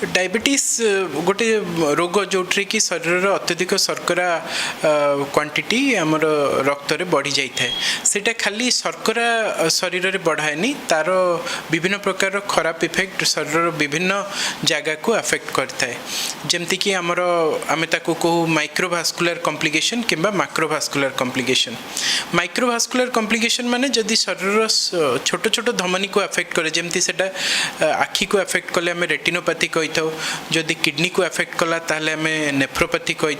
Diabetes गोटे रोग जो कि शरीर अत्यधिक शर्करा क्वांटिटी आमर रक्त रे बढ़ी जाए सेटा खाली शर्करा शरीर रे बढ़ाएनी तार विभिन्न प्रकार खराब इफेक्ट शरीर विभिन्न जगह को अफेक्ट करता है जमती कि आमर आम कहू माइक्रोभास्कुलर कॉम्प्लिकेशन किंबा मैक्रोभास्कुलर कॉम्प्लिकेशन। माइक्रोभास्कुलर कॉम्प्लिकेशन माने जदि शरीर छोट छोट धमनी को अफेक्ट करे जमती सेटा आखि को अफेक्ट कले आम रेटिनोपैथी जदि किडनी को अफेक्ट कला ताहले हमें नेफ्रोपैथी कही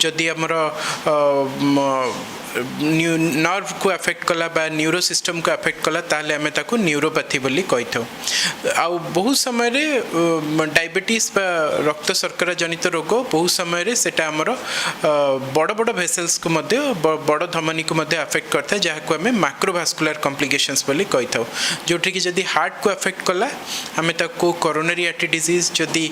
जदि आमर नर्व को अफेक्ट कला बा न्यूरो सिस्टम को अफेक्ट कला ताहले हमें ताको न्यूरोपैथी बोली कही आउ बहुत समय डायबिटीज बा रक्त शर्करा जनित रोग बहुत समय सेटा आमर बड़ बड़ भेसल्स को मध्य बड़ धमनी को मध्य अफेक्ट करता है जहाँ को हमें मैक्रोभास्कुलर कॉम्प्लिकेशंस बोली कही जोठी कि जदि हार्ट को अफेक्ट कला हमें ताको कोरोनरी आर्टरी डिजीज जदि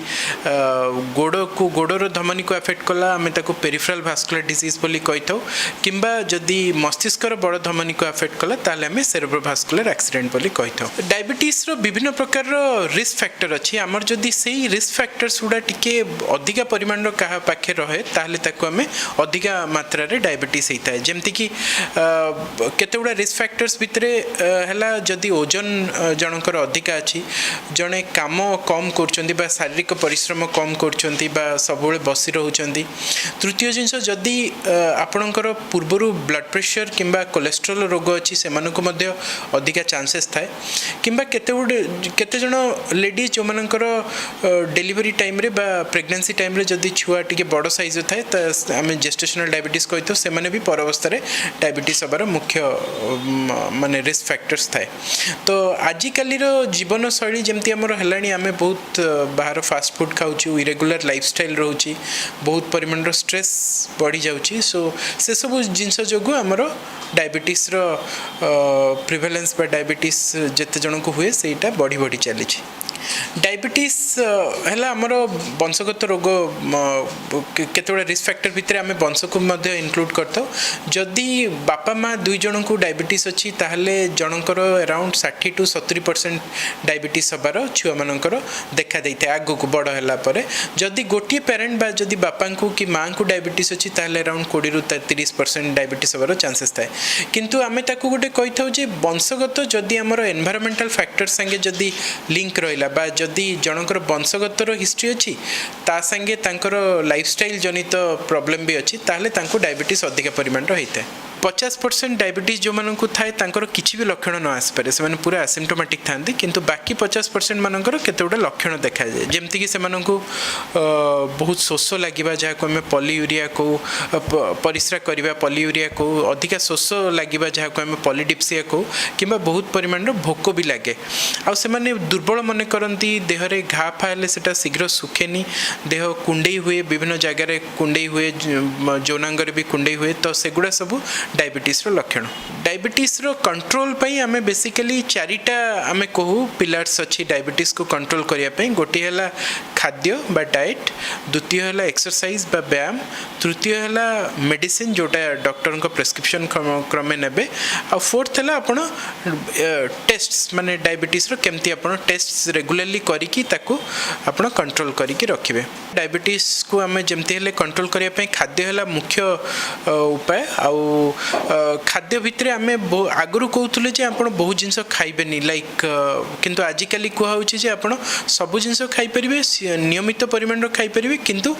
गोड़र धमनी को अफेक्ट कला हमें ताको पेरिफेरल भास्कुलर डिजीज बोली कही किंबा जदि मस्तिष्कर बड़ धमनी को अफेक्ट कला ताले हमें सेरेब्रोभास्कुलर एक्सीडेंट बोली कही डायबिटीज रो विभिन्न प्रकार रिस्क फैक्टर अच्छी आमर जदि सेही रिस्क फैक्टर्स गुड़ा टिके अधिका परिमाण क्या पाखे रहे ताहले ताको हमें अधिका मात्रा रे डायबिटीज होता है जमती कि केते गुड़ा रिस्क फैक्टर्स भितर हैला जदि ओजन जनकर अधिका अच्छी जड़े काम कम कर शारीरिक परिश्रम कम कर सब बसी रोचंती। तृतीय जिनस जदि आपणकर पूर्वर ब्लड प्रेशर किंबा कोलेस्ट्रोल रोग अच्छी से अधिका चांसेस थाए किंबा केते जन लेडीज जो मानकर डेलीवरी टाइम रे बा प्रेगनेंसी टाइम रे जदि छुआ टिके बड़ साइज थाए तो आम जेस्टेशनल डायबिटीज कही से भी पर अवस्था डायबिटीज हबार मुख्य माने रिस्क फैक्टर्स थाए। तो आजिकाली जीवन शैली जमती आमर हेलानी आम बहुत बाहर फास्ट फूड खाऊँ इरेगुलर लाइफस्टाइल रोची बहुत परिमाण स्ट्रेस बढ़ी जाऊँगी सो से सब जिनस जो आमर डायबिटीज प्रिवेलेंस बा डायबिटीज जिते जन को हुए सेटा बढ़ी बढ़ी चली। डायबिटीज है आमर वंशगत रोग केतोड़ा रिस्क फैक्टर भितर आम वंश को इनक्लूड करता जदि बापा माँ दुई जन को डायबिटीज अच्छी ताहले जनकर अराउंड 60 to 70% डायबिटीज हबार छुआ मानकर देखा देता है आग को बड़ है जदि गोटे पेरेंट बा जदि बापा को कि माँ को डायबिटीज अच्छी ताहले अराउंड 20 to 30% डायबिटीज हबार चांसेस थाए किंतु आम ताको गोटे कही था वंशगत जदि आमर एनवायरमेंटल फैक्टर संगे जदि लिंक रहा बा जदि जनकर वंशगतर हिस्ट्री अच्छी ता संगे तांकर लाइफस्टाइल जनित प्रॉब्लम भी अच्छी ताहले तांको डायबिटीज अधिक परिमाण होता है। 50% डायबिटीज जो मानक थाए तांकर किसी भी लक्षण न आसपे से पूरा एसिम्प्टोमेटिक था किंतु बाकी 50% मानकर केते गुडा लक्षण देखा जाए जमती कि से बहुत शोष लगे जहाँ को आम पॉलीयूरिया को परिस्रा करवा पॉलीयूरिया को अधिका शोष लगे जहाँ को आम पॉलीडिप्सिया को किंबा बहुत परिमाण भोक भी लगे आउ से दुर्बल मन करती देहरे घा फाले से शीघ्र सुखेनी देह कुंडई हुए विभिन्न जगार कुंडई हुए जौनांगरे भी कुंडई हुए तो सेगुड़ा सब डायबिटीज रो लक्षण। डायबिटीज रो कंट्रोल पई आमे बेसिकली चारिटा आमे कहू पिलर्स अच्छी डायबिटीज को कंट्रोल करिया पई गोटी हला खाद्य बा डाइट द्वितीय हला एक्सरसाइज बा व्यायाम तृतीय हला मेडिसिन जोटा डॉक्टर को प्रेस्क्रिप्शन क्रमे नेबे आ फोर्थ हला आपण टेस्ट्स माने डायबिटीज रो केमती आपण टेस्ट्स रेगुलरली करिकी ताको आपण कंट्रोल करिकी रखिबे। डायबिटीज को आमे जेमती हले कंट्रोल करिया पई खाद्य हला मुख्य उपाय आउ खाद्य भितर आम आगु कहते जे आप बहुत जिनस खाइबेनी लाइक किंतु आजिकल कहुच्छे आप सब जिनस खाईपर नियमित परिमाण खाईपर किंतु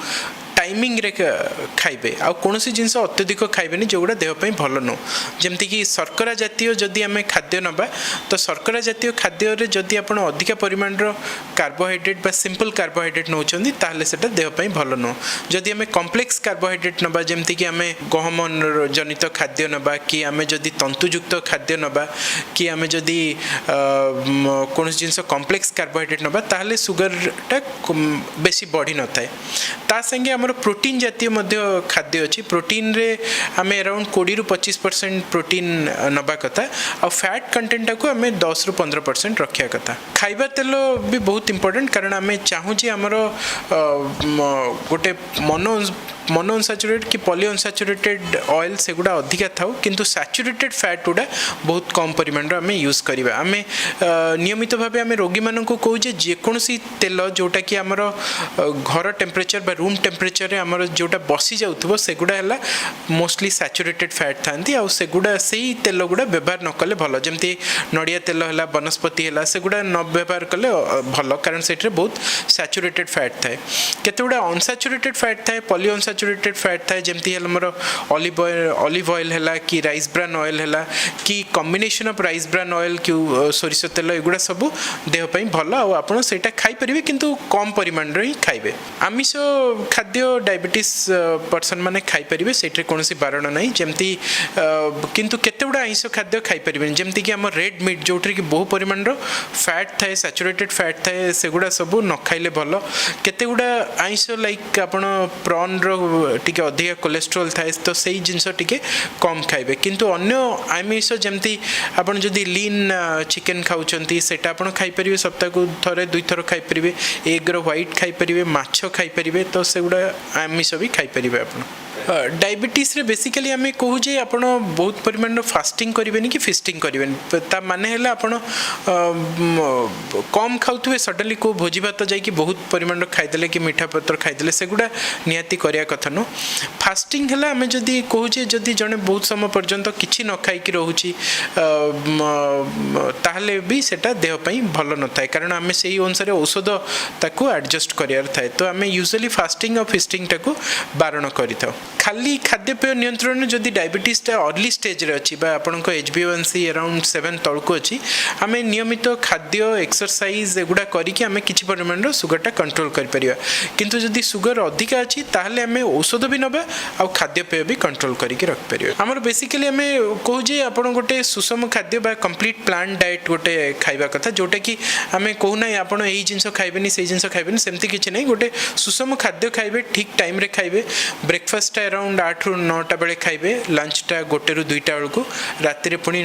टाइमिंग रे खाइबे आ कौन जिनस अत्यधिक खाइबेनी जोगुड़ा देहपाई भल नु जमती कि शर्करा जातीय जदि आम खाद्य नबा तो शर्करा जातीय खाद्य जदि आप अधिक परिमाण कार्बोहाइड्रेट बा सिंपल कार्बोहाइड्रेट नौचंदी ताहले सेटा देहपाई भल नु जदि आम कॉम्प्लेक्स कार्बोहाइड्रेट नबा जमती कि आम गहम जनित खाद्य नबा कि आम जदि तंतुयुक्त खाद्य नबा कि आम जदि कौन जिनस कॉम्प्लेक्स कार्बोहाइड्रेट नबा ताहले सुगरटा बेसी बढ़ी न थाए ता संगे आमर प्रोटीन जातीय खाद्य अच्छी प्रोटीन रे आम अराउंड 20 to 25% प्रोटीन नबा कथा आ फैट कंटेंट को आम 10 to 15% रखा कथा। खाइबा तेल भी बहुत इंपोर्टेंट कारण आम चाहूँ आमर गोटे मन मोनो अनसैचुरेटेड कि पॉली अनसैचुरेटेड ऑयल से गुड़ा अधिका थाउ किंतु सैचुरेटेड फैट गुड़ा बहुत कम परिमाण रो आमे यूज करिबा आमे नियमित भाबे आमे रोगी मानन को कहू जे कोनोसी तेल जोटा कि हमर घर टेम्परेचर बा रूम टेम्परेचर रे हमर जोटा बसी जाउथबो सेगुडा हला मोस्टली सैचुरेटेड फैट थांती आ सेगुडा सेही तेल गुडा व्यवहार न कले भलो जेमती नडिया तेल हला वनस्पति हला सेगुडा न व्यवहार कले भलो कारण सेठरे बहुत सैचुरेटेड फैट थाए केते गुडा अनसैचुरेटेड फैट थाए पॉली अनसैचुरेटेड फैट थाए जेमती हला हमर ऑलिव ऑयल हला कि राइस ब्रान ऑयल हला कि combination of rice bran oil कि सोरिष तेल एगुडा सब देह पई भलो आ आपण सेटा खाई परिबे किंतु कम परिमाण रे ही खाइबे आमिष खाद्य डायबिटीज पर्सन माने खाई परिबे सेठरे कोनोसी बारण नाही जेमती किंतु केते गुडा आइंष खाद्य खाई परिबे जेमती कि हम रेड मीट जोठरे कि बहु परिमाण रो फैट थाए सैचुरेटेड फैट थाए सेगुडा सब न खाइले भलो केते गुडा आइंष लाइक आपण प्रॉन रो टिके अधिक कोलेस्ट्रॉल थाए तो सेही जिंस टिके कम खाइबे किंतु अन्य आमिष जेमती आपण जदी लीन चिकन खाउचंती सेटा आपण खाई परिबे सप्ताह को थरे दुई थर खाई परिबे एग रो व्हाइट खाई परिबे माछ खाई परिबे तो सेगुडा आमिष भी खाई परिबे आपण डायबिटीज रे बेसिकली आमे कहू जे आपण बहुत परिमाण फास्टिंग करिवेनी कि फिस्टिंग करिवेनी ता माने हैला आपण कम खाउथुवे सडनली को भोजी भात जाई कि बहुत परिमाण खाइ देले कि मीठा पत्र खाइ देले सेगुडा नियाती करिया कथा न फास्टिंग हैला आमे जदी कहू जे जदी जने बहुत समय पर्यंत किछि न खाइ कि रहूची ताहले भी सेटा देह पई भलो न थाए कारण आमे सेही अनुसार औषध ताकू एडजस्ट करियार थाए तो आमे यूजुअली फास्टिंग और फिस्टिंग ताकू बारण करिथाउ खाली खाद्यपेय नियंत्रण जदि डायबिटीज अर्ली स्टेज रे अछि बा आपनको HbA1c अराउंड 7 तळको अछि आमे नियमित खाद्य एक्सरसाइज एगुडा करी कि आमे किछि परिमाण रो सुगरटा कंट्रोल करि परिबा किंतु जदि सुगर अधिक अछि ताहले आमे औषध भी नबा आ खाद्यपेय भी कंट्रोल करी कि रख परिबा हमर बेसिकली आमे कहू जे आपण गोटे सुषम खाद्य बा कंप्लीट प्लांट डाइट गोटे खाइबा कथा जोटा कि आमे कहू नै आपण एही जिंस खाइबेनी सेही जिंस खाइबेनी सेमति किछि नै गोटे सुषम खाद्य खाइबे ठीक टाइम रे खाइबे ब्रेकफास्ट अराउंड 8 ରୁ 9टा बेले खाइबे लंचटा 1 ରୁ 2टा बेलू राति रे पुनी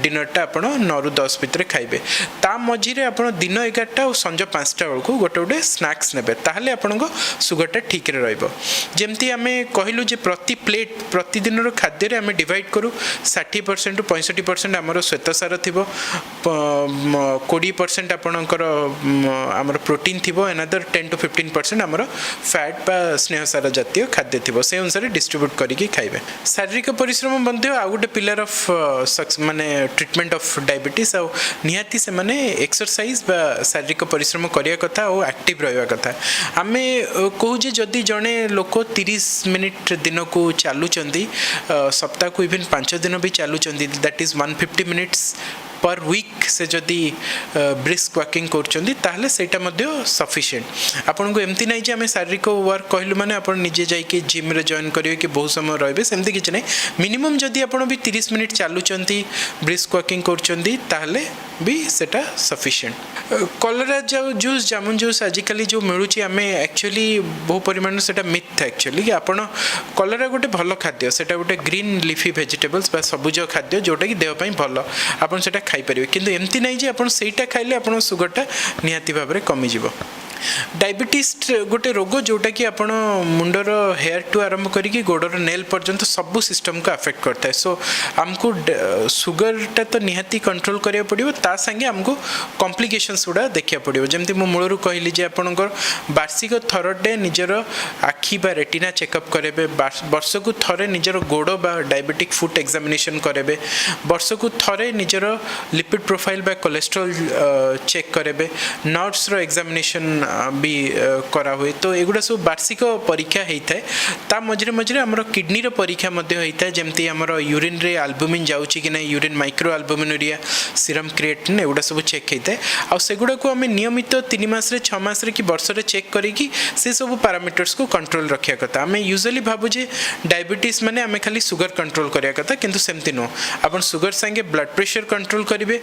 डिनरटा आपण 9 ରୁ 10 भितर खाइबे ता मझिरे आपण दिन 11टा और संज 5टा बेलू गोटे गोटे स्नैक्स नेबे ताहले आपनको सुगरटा ठीक रे रहइबो जेमती आमे कहिलु जे प्रति प्लेट प्रति दिन रो खाद्य रे आमे डिवाइड करू 60% टू 65% हमरो श्वेतसार थिबो 20% आपणकर हमरो प्रोटीन थिबो अनदर 10 टू 15% हमरो फैट बा स्नेहसार जातीय खाद्य थिबो से अनुसार डिस्ट्रीब्यूट करिके खाइबे शारीरिक परिश्रम बंधे आ गोटे पिलर ऑफ माने ट्रीटमेंट ऑफ डायबिटीज आ निहाती से माने एक्सरसाइज बा शारीरिक परिश्रम करिया कथा और एक्टिव रहइबा कथा आमे कहू जे जदी जने लोक 30 मिनिट दिन को चालुचंदी सप्ताह को इवन 5 दिन भी चालुचंदी that is 150 minutes per week से जदि ब्रिस्क वॉकिंग करछंदी ताहले सेटा मध्ये सफिशिएंट आपन को एमती नै जे हमें शारीरिक वर्क कहलु माने आपन निजे जाई के जिम रे जॉइन करियो कि बहुत समय रहबे सेमती किछ नै मिनिमम जदि आपन भी 30 मिनिट चालुचंती ब्रिस्क वॉकिंग करछंदी ताहले भी सेटा सफिशिएंट कलरा जूस जामुन जूस आजिकली जो मिलुची हमें एक्चुअली बहु परिमाण सेटा मिथ एक्चुअली कि आपन कलरा गोटे भलो खाद्य सेटा गोटे ग्रीन लीफी वेजिटेबल्स बा सबुज खाद्य जोटा कि देह पई भलो आपन सेटा खाई परिबे किंतु एमती नै जे आपन सेटा खाइले आपन सुगरटा निहाती भाबरे कमी जिवो डायबिटीज गोटे रोग जोटा कि आपण मुंडर हेयर टू आरंभ करिकी गोडर नेल पर्यंत सब सिस्टम को अफेक्ट करता है सो हमको सुगरटा तो निहाती कंट्रोल करिया पड़िबो ता संगे हमको कॉम्प्लिकेशंस गुडा देखिया पड़िबो जेमति मो मूलरू कहली जे आपनकर वार्षिक थरडे निजर आखि बा रेटिना चेकअप करेबे वर्ष को थरे निजर गोड़ बा डायबिटिक फुट एग्जामिनेशन करेबे वर्ष को थरे निजर लिपिड प्रोफाइल बा कोलेस्ट्रॉल चेक करेबे नर्व्स रो एग्जामिनेशन भी करा हुए तो एगुडा सब वार्षिक परीक्षा होता है ता मझे मझे आमर किडनी रो परीक्षा होता है जमती आमर यूरिन रे अल्बुमिन जाउची कि नहीं यूरिन माइक्रो अल्बुमिनुरिया सीरम क्रिएटिन एगुडा सब चेक होता है आ सेगुडा को आम नियमित 3 मास रे 6 मास रे कि वर्ष रे चेक करिकी से सब पैरामीटर्स को कंट्रोल रखिया कथा आम यूजुअली भाबु जे डायबिटीज माने आम खाली सुगर कंट्रोल करिया कथा किंतु सेमती नो आपण सुगर संगे ब्लड प्रेशर कंट्रोल करिवे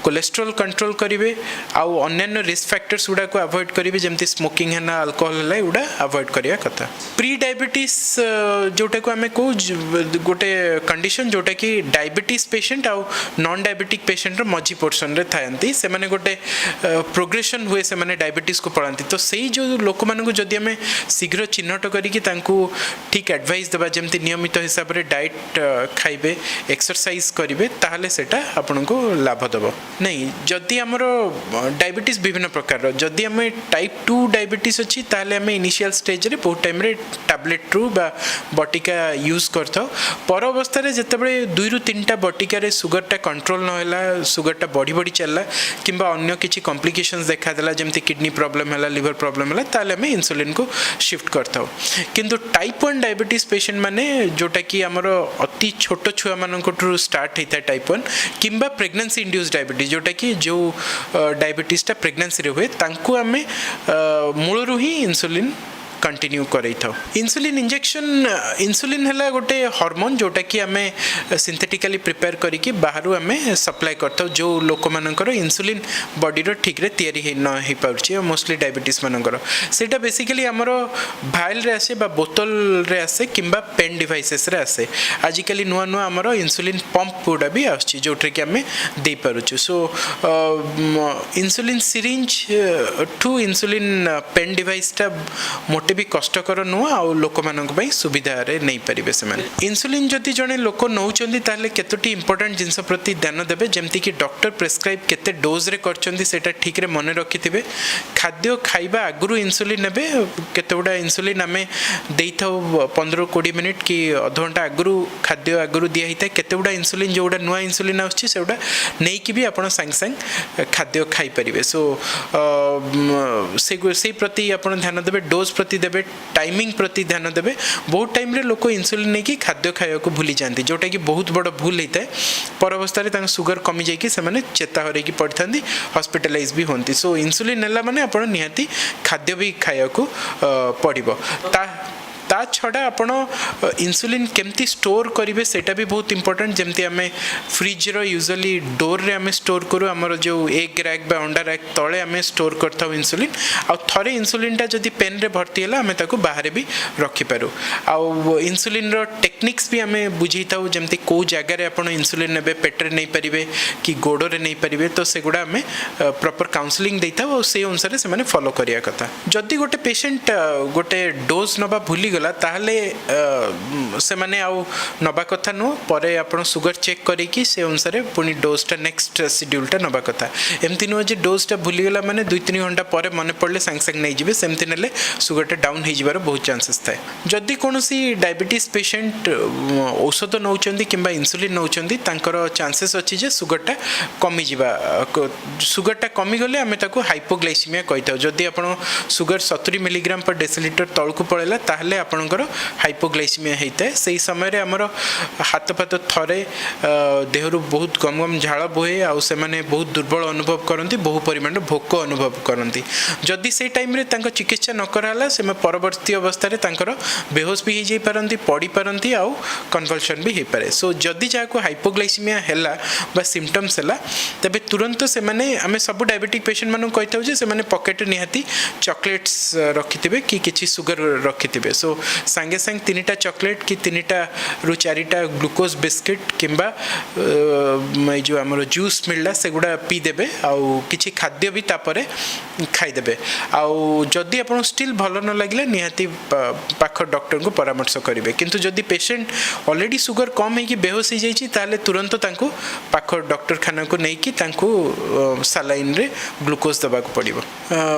कोलेस्ट्रॉल कंट्रोल करिवे आ अन्य रिस्क फैक्टर्स गुडा को अवॉइड अवॉइड करेंगे जमती स्मोकिंग है ना अल्कोहल है एगुड़ा अवॉइड करिया कथा प्री डायबिटीज जोटा को आम कहू गोटे कंडीशन जोटा कि डायबिटीज पेशेंट आउ नॉन डायबिटिक पेशेंट मझी पोर्सन रे थायंती से माने गोटे प्रोग्रेशन हुए से माने डायबिटीज को पड़ाती तो सही जो लोक मानू जदि आम शीघ्र चिन्हट करिकी तांकू ठीक एडवाइस देबा जमती नियमित हिसाब रे डाइट खाइबे एक्सरसाइज करिवे ताहले सेटा आपनको लाभ देबो नहीं जदि हमर डायबिटीज विभिन्न प्रकार जदि आम टाइप 2 डायबिटीज अच्छी ताहले आम इनिशियल स्टेज रे बहुत टाइम रे टैबलेट रू बा बटिका यूज करथो पर अवस्था रे जतबे 2 ରୁ 3टा बटिका रे सुगर टा कंट्रोल न होला सुगर टा बढ़ी बढ़ी चलला किंबा अन्य किछि कॉम्प्लिकेशंस देखा देला जेमति किडनी प्रॉब्लम होला लिवर प्रॉब्लम होला ताले आम इंसुलिन को शिफ्ट करथो किंतु टाइप 1 डायबिटीज पेशेंट माने जोटा कि हमर अति छोट छुआ मानकटू स्टार्ट होता है टाइप 1 किंबा प्रेगनेंसी इंड्यूस डायबिटीज जोटा कि जो डायबिटीज टा प्रेगनेंसी रे हुए तांकू आम मूलरू ही इंसुलिन कंटिन्यू करें इंसुलिन इंजेक्शन इंसुलिन है गोटे हार्मोन जोटा कि आम सिंथेटिकली प्रिपेयर करिकी बाहर आम सप्लाई करता जो लोक मानकर इंसुलिन बॉडीर ठीक रे तैयारी न हो पार्छ मोस्टली डायबिटीज मानकर सेटा बेसिकली आमर भाइल रे आसे बा बोतल रे आसे किंबा पेन डिवाइसेस रे आसे आजिकली नुआ नुआ आमर इंसुलिन पंप गुड़ा भी आछि जोटे कि आम दे पारुछु so insulin syringe to insulin pen device टा मोटे भी कष्टकर नुह आ लोक मानी सुविधा नहीं पारे से इंसुलिन जदि जड़े लोक नौकरी ताले केतोटी इंपोर्टेंट जिनस प्रति ध्यान देवे जमती कि डॉक्टर प्रेस्क्राइब केते डोज रे करछंती सेटा ठीक रे मन रखि थे खाद्य खाइबा आगु इंसुलिन नेबे केते गुडा इंसुलिन आमे देई थाउ 15-20 मिनिट कि अध घंटा आगु खाद्य आगु दिया हिता केते गुडा इंसुलिन जो गुडा नुआ इंसुलिन आछि सेउडा नै कि भी आपण संग संग खाद्य खाई परिबे सो से प्रति आपण ध्यान देबे डोज प्रति देबे टाइमिंग प्रति ध्यान देबे बहुत टाइम रे लोक इंसुलिन नै कि खाद्य खाया को भूली जांती जोटा कि बहुत बड़ भूल होता है पर अवस्था रे तांग सुगर कमी जाय कि से माने चेता हरे कि पड़थांती हॉस्पिटलाइज भी होंती सो इंसुलिन नेला माने आपण निहाती खाद्य भी खाया को पड़िबो ता छड़ा आपण इंसुलिन केमती स्टोर करेंगे सेटा भी बहुत इंपोर्टेंट जमती आम फ्रिज रो यूजुअली डोर रे आम स्टोर करूँ आमर जो एग रैक बा अंडा रैक तले आम स्टोर करता इंसुलिन आ थरे इंसुलिन टा जदि पेन रे भर्ती है आम ताको बाहर भी रखिपारू आउ इंसुलिन रो टेक्निक्स भी आम बुझी थाउ जमती को जगह रे आपण इंसुलिन नेबे पेटरे नहीं पारिबे कि गोड़ रे नहीं पारिबे तो सेगुड़ा आम प्रॉपर काउंसलिंग देता और से अनुसार से माने फॉलो करिया कथा जदि गोटे पेशेंट गोटे डोज नबा भूली गला ताहले से माने आउ नबा कथा नु परे आपण सुगर चेक करिकी से अनुसार पुनी डोज टा नेक्स्ट शेड्यूल टा नबा कथा एमती नु जे डोज टा भूली गला माने 2-3 घंटा परे मने पड़ले संग संग नहीं जिवे सेमती नेले सुगर टा डाउन हो जिवार बहुत चांसेस थाए जदि कोनोसी डायबिटीज पेशेंट औषध नौचंदी किंबा इंसुलिन नौचंदी तांकर चांसेस अछि जे सुगर टा कमी जिवा सुगर टा कमी गले आमे ताको हाइपोग्लाइसीमिया कहिथाउ जदि आपण सुगर 70 मिलीग्राम पर डेसिलिटर तळकु पळेला ताहले आपणकर हाइपोग्लाइसीमिया होता है से समय रे हमर हाथ फाथ थरे देहरु बहुत गम गम झाड़ बोहे आउ से माने बहुत दुर्बल अनुभव करती बहु परिमाण भोक अनुभव करती जदि से टाइम रे तांको चिकित्सा न कराला से परवर्ती अवस्था रे तांकर बेहोश भी हो जाई पारंती पड़ी पारंती आउ कन्वल्शन भी हो पारे सो जदि जाको हाइपोग्लाइसीमिया हैला बा सिम्पटम्स हैला तबे तुरंत से माने आमे सब डायबिटिक पेशेंट मानु कहताउ जे से माने पॉकेट निहाती चॉकलेट्स रखिथिबे कि किछि सुगर रखिथिबे सो सांगे सांग 3टा चॉकलेट कि 3टा रु 4टा ग्लूकोज बिस्किट किंबा जो आमर जूस मिलला सेगुड़ा पी देबे आउ किछि खाद्य भी तापरे खाई देबे आउ जदि आपण स्टिल भलो न लागले निहाती पाख डॉक्टर को परामर्श करिवे किंतु जदि पेशेंट ऑलरेडी सुगर कम है कि बेहोश हो जाइछि ताले तुरंत तांको पाख डॉक्टर खाना को नै कि तांको सालाइन रे ग्लूकोज दबा को पड़िबो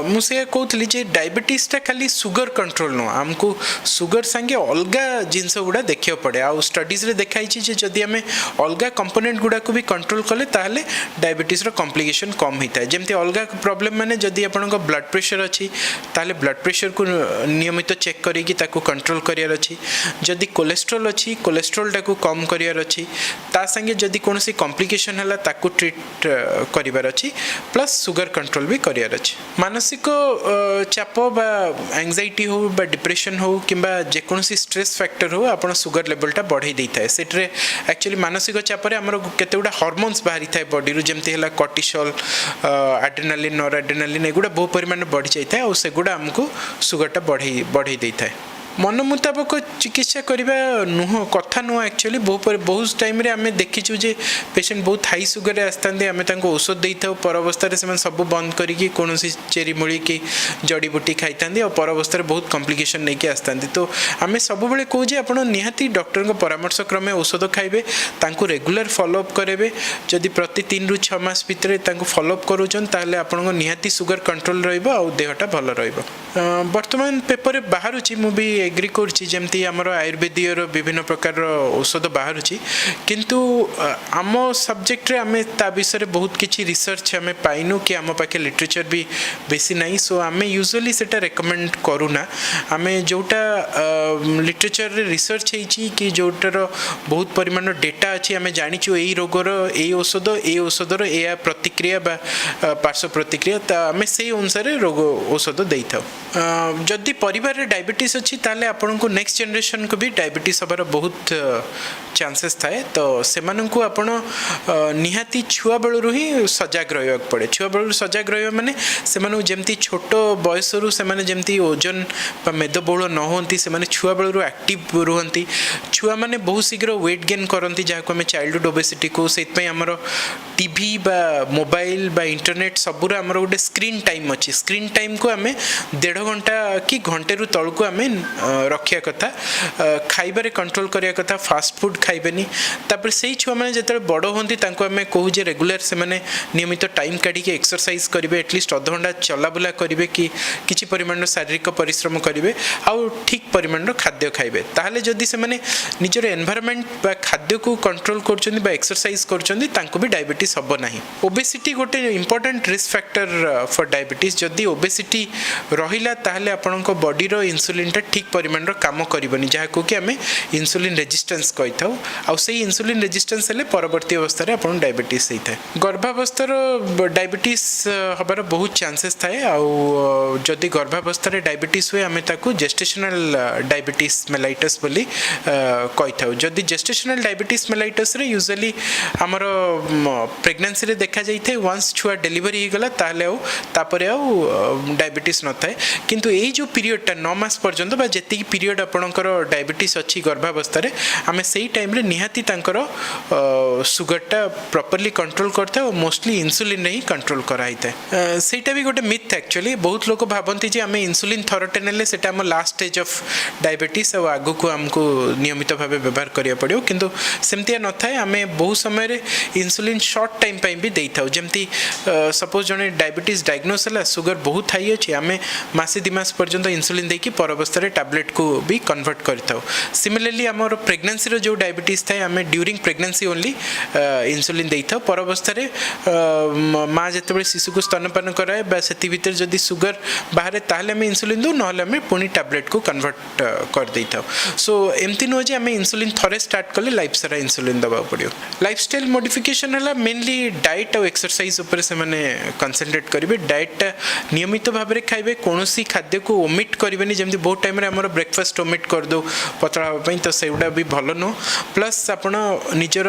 मु से कहउतली जे डायबिटीज ता खाली सुगर कंट्रोल न हमको सुगर संगे अलगा जिनस गुड़ा देखा पड़े आ स्टडीज रे देखाई जे जदि आम अलगा कंपोनेंट गुड़ा को भी कंट्रोल कले ताहले डायबिटीज रो कॉम्प्लिकेशन कम होता है जमती अलगा प्रॉब्लम माने जदि आपन ब्लड प्रेशर अच्छी ताहले ब्लड प्रेशर को नियमित चेक करिकी ताको कंट्रोल करियार अच्छी जदि कोलेस्ट्रोल अच्छी कोलेस्ट्रोल टाको कम करियार अच्छी ता संगे जदि कौन सी कॉम्प्लिकेशन है ताकू ट्रीट करिवार अछि प्लस शुगर कंट्रोल भी करिवार अछि मानसिक चाप बा एंजाइटी हो बा डिप्रेशन हो किंबा जे कौन सी स्ट्रेस फैक्टर हो आपण शुगर लेवलटा बढ़ाई देता है सेटरे एक्चुअली मानसिक चाप रे हमर केते गुडा हार्मोन्स बाहरी थाए बॉडी रु जेमते हला कॉर्टिसोल एड्रेनालिन नॉर एड्रेनालिन एगुडा बहु परिमाण बढ़ी जाइए और सेगुडा हमको शुगरटा बढ़ाई देता है मन मुताबक चिकित्सा करवा नुह कथा नुह एक्चुअली बहुत टाइम रे आमे देखिछु जे पेशेंट बहुत हाई शुगर आस्ता आमे तांको औषध देई थाउ पर अवस्था से सब बंद करिकी कोनोसी चेरी मुड़ी की जड़ी बूटी खाइतांदी और पर अवस्था बहुत कॉम्प्लिकेशन नहीं के आस्तांदी तो आमे सब बेले कहू जे आपण निहाती डॉक्टर को परामर्श क्रमे औषध खाइबे तांको रेगुलर फॉलो अप करेबे जदि प्रति 3 रु 6 मास भितर तांको फॉलो अप करूछन ताले आपण निहाती शुगर कंट्रोल रहइबो और देहटा भलो रहइबो वर्तमान पेपर बाहरुची मु भी एग्री करछि जेमती हमर आयुर्वेदीय विभिन्न प्रकार औषध बाहरुची किंतु आम सब्जेक्ट रे आमे ता विषय बहुत किछि रिसर्च आमे पाइनु कि आम पाखे लिटरेचर भी बेसी नाही सो आमे यूजुअली सेटा रेकमेंड करूना आमे जोटा लिटरेचर रे रिसर्च हेछि कि जोटार बहुत परिमाण डेटा अछि आमे जानिछु एई रोगर एई औषधर एया प्रतिक्रिया बा पार्श्व प्रतिक्रिया ता आमे सेई अनुसार रोग औषध देइथाउ जदि परिवार रे डायबिटीज अछि ताले आपनको नेक्स्ट जनरेशन को भी डायबिटीज हबार बहुत चांसेस थाए तो सेमानंकु आपण निहाती छुआ बेलु ही सजग रहबाक पड़े छुआ बेलु सजग रहबा माने सेमानु जेमती छोट बयस रु सेमाने जेमती ओजन बा मेदबहुल न होंती सेमाने छुआ बेलु एक्टिव रुहंती छुआ माने बहुत शीघ्र वेट गेन करंती जाको हमें चाइल्डहुड ओबेसिटी को सेत पय हमर टीवी बा मोबाइल बा इंटरनेट सबुर हमर गोटे स्क्रीन टाइम अछि स्क्रीन टाइम को हमें 1.5 घंटा कि घंटे रु तळको हमें रखिया कथा खाइबारे कंट्रोल करिया कथा फास्ट फूड खाइबेनी तापर सेही छुआ माने जेतले बड़ होंती तांको हमें कहू जे रेगुलर से माने नियमित टाइम काढी के एक्सरसाइज करिवे एटलीस्ट आधा घंटा चला बुला करिवे कि किछि परिमाण शारीरिक परिश्रम करिवे आ ठीक परिमाण खाद्य खाइबे ताहले जदि से माने निजर एनवायरनमेंट बा खाद्य को कंट्रोल करचोंदी बा एक्सरसाइज करचोंदी तांको भी डायबिटीज हबो नाही ओबेसिटी गोटे important risk factor for diabetes जदि ओबेसिटी रहिला ताहले आपनको बॉडी रो इंसुलिन टा ठीक परिमाण रो काम करबनी जहा को कि हमें इंसुलिन रेजिस्टेंस कहि थाउ आ सेही इंसुलिन रेजिस्टेंस हेले परवर्ती अवस्था रे आपन डायबिटीज हेइ थाए गर्भावस्था रो डायबिटीज हबार बहुत चांसेस थाए आ जदि गर्भावस्था रे डायबिटीज हुए हमें ताकू जेस्टेशनल डायबिटीज मेलाइटस बोली कहि थाउ जदि जेस्टेशनल डायबिटीज मेलाइटस रे यूजुअली हमर प्रेगनेंसी रे देखा जाई थे वंस छुआ डिलीवरी ही गला ताले आ तापरे आ डायबिटीज न थाए किंतु एई जो पीरियड टा 9 मास पर्यंत बा जेति पीरियड आपणकर डायबिटीज अच्छी गर्भावस्था रे आमे सेही टाइम रे निहाती तांकर शुगर टा प्रॉपर्ली कंट्रोल करते और मोस्टली इंसुलिन रे ही कंट्रोल कराई थाए सेटा भी गोटे मिथ एक्चुअली बहुत लोग भाबंती जे आमे इंसुलिन थरटे नेले सेटा हम लास्ट स्टेज ऑफ डायबिटीज और आगु को हमको नियमित भाबे व्यवहार करिया पड़ियो किंतु सेमतिया न थाए आमे बहु समय रे इंसुलिन शॉर्ट टाइम पई भी देई थाउ जेमती सपोज जने डायबिटीज डायग्नोस हला शुगर बहुत हाई अछि आमे मासे 2 मास पर्यंत इंसुलिन देकी पर अवस्था रे टैबलेट को भी कन्वर्ट करथाउ सिमिलरली हमर प्रेगनेंसी रो जो डायबिटीज थाए आमे ड्यूरिंग प्रेगनेंसी ओनली इंसुलिन देइथाउ पर अवस्था रे मां जेतेबे शिशु को स्तनपान कराए बा सेति भीतर जदी शुगर बाहरे ताहले हमें इंसुलिन दो नहले हमें पुनी टैबलेट को कन्वर्ट कर देइथाउ सो एमती नो जे हमें इंसुलिन थरे स्टार्ट करले लाइफ सारा इंसुलिन दबा पड़ियो लाइफस्टाइल मॉडिफिकेशन हला मेनली डाइट और एक्सरसाइज ऊपर से माने कंसंट्रेट करिवे डाइट नियमित भाव रे खाइबे कोनोसी खाद्य को ओमिट करिवेनी जेमती बहुत टाइम रे हमर ब्रेकफास्ट ओमिट कर दो पतला होबा पई तो सेउडा भी भलो नो प्लस आपण निजर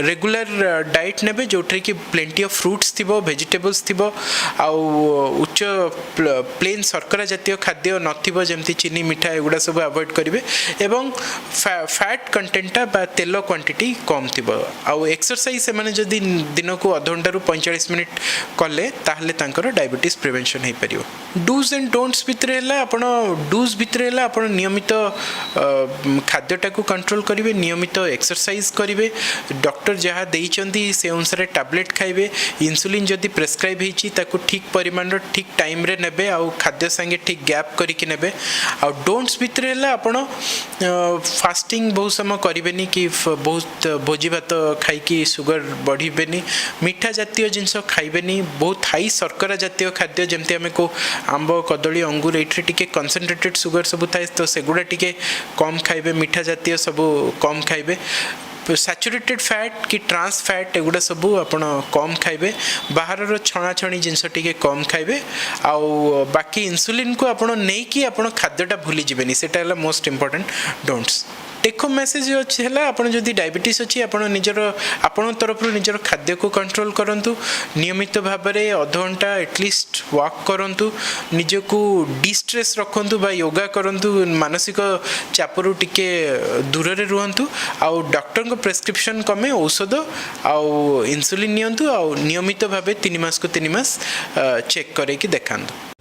रेगुलर डाइट नेबे जोठरे कि प्लेंटी ऑफ फ्रूट्स थिबो वेजिटेबल्स थिबो आ उच्च प्लेन शर्करा जातीय खाद्य नथिबो जेमती चीनी मिठा एगुडा सब अवॉइड करिवे एवं फैट कंटेंट बा तेल क्वांटिटी कम थिबो आ एक्सरसाइज से माने जदी दिन को आधा घंटा रु 45 मिनिट कले ताहले तांकर डायबिटीज प्रिवेंशन हे परियो डूज एंड डोंट्स भितरे हला आपण डूज भितरे हला आपण नियमित खाद्यटा को कंट्रोल करिवे नियमित एक्सरसाइज करिवे डॉक्टर जहाँ देइचंदी से अनुसार टैबलेट खाइबे इंसुलिन जदी प्रेस्क्राइब हेची ताको ठीक परिमाण रो ठीक टाइम रे नेबे आ खाद्य संगे ठीक गैप करिके नेबे आ डोंट्स भितरे हला आपण फास्टिंग बहुत समय करिवेनी कि बहुत भोजी भात खाई कि शुगर बढ़ीबेनी मीठा जातीय जिंस खाइबेनी बहुत हाई शर्करा जातीय खाद्य जेमती हमें को आंब कदली अंगूर एठरे टिके कंसंट्रेटेड शुगर सब थाए तो सेगुडा टिके कम खाइबे मीठा जातीय सब कम खाइबे सैचुरेटेड फैट कि ट्रांस फैट एगुड़ा सब आपण कम खाइबे बाहर छणाछणी जिनस टिके कम खाइबे आउ बाकी इंसुलिन को आपण नहीं कि आपण खाद्यटा भूली जिबेनी सेटा हला most important don'ts take home message अच्छी है आपड़ जदि डायबिटीज अच्छी आपण निजर आपण तरफ निजर खाद्य को कंट्रोल करंतु नियमित भाव में अध घंटा एटलिस्ट वॉक करंतु निजको डिस्ट्रेस रखंतु बा योगा करंतु मानसिक चापरू टिके दूर रे रुहंतु आउ डॉक्टर को प्रेस्क्रिप्शन कमे औषध आउ इंसुलिन नियंतु आउ नियमित भाव 3 मास को 3 मास चेक करे कि देखांतु।